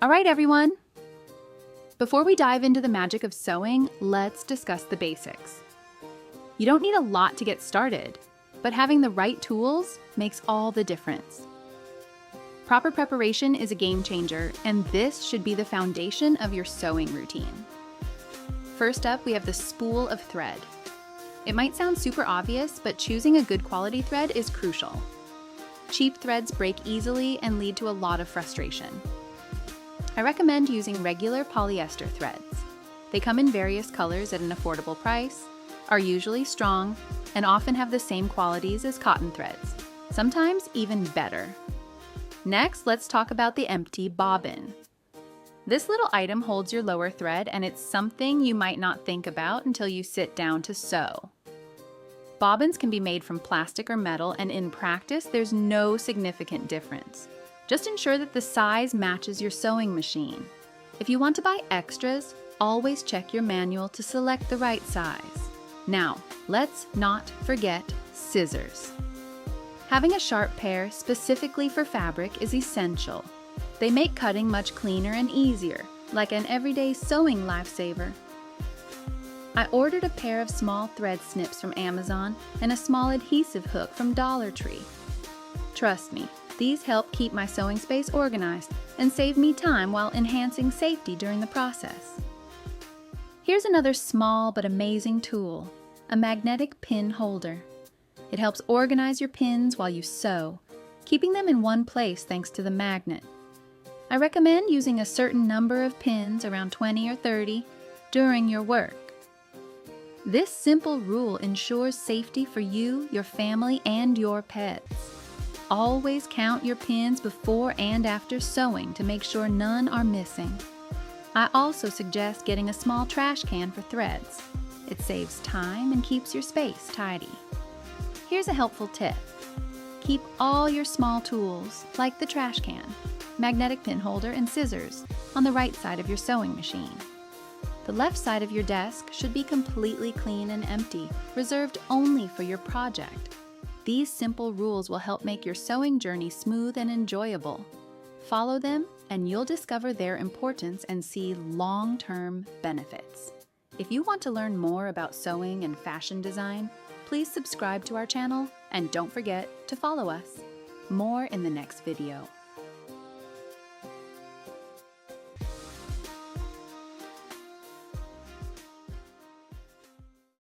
All right, everyone. Before we dive into the magic of sewing, let's discuss the basics. You don't need a lot to get started, but having the right tools makes all the difference. Proper preparation is a game changer, and this should be the foundation of your sewing routine. First up, we have the spool of thread. It might sound super obvious, but choosing a good quality thread is crucial. Cheap threads break easily and lead to a lot of frustration. I recommend using regular polyester threads. They come in various colors at an affordable price, are usually strong, and often have the same qualities as cotton threads, sometimes even better. Next, let's talk about the empty bobbin. This little item holds your lower thread, and it's something you might not think about until you sit down to sew. Bobbins can be made from plastic or metal, and in practice, there's no significant difference. Just ensure that the size matches your sewing machine. If you want to buy extras, always check your manual to select the right size. Now, let's not forget scissors. Having a sharp pair specifically for fabric is essential. They make cutting much cleaner and easier, like an everyday sewing lifesaver. I ordered a pair of small thread snips from Amazon and a small adhesive hook from Dollar Tree. Trust me, these help keep my sewing space organized and save me time while enhancing safety during the process. Here's another small but amazing tool, a magnetic pin holder. It helps organize your pins while you sew, keeping them in one place thanks to the magnet. I recommend using a certain number of pins, around 20 or 30, during your work. This simple rule ensures safety for you, your family, and your pets. Always count your pins before and after sewing to make sure none are missing. I also suggest getting a small trash can for threads. It saves time and keeps your space tidy. Here's a helpful tip. Keep all your small tools, like the trash can, magnetic pin holder, and scissors, on the right side of your sewing machine. The left side of your desk should be completely clean and empty, reserved only for your project. These simple rules will help make your sewing journey smooth and enjoyable. Follow them, and you'll discover their importance and see long-term benefits. If you want to learn more about sewing and fashion design, please subscribe to our channel and don't forget to follow us. More in the next video.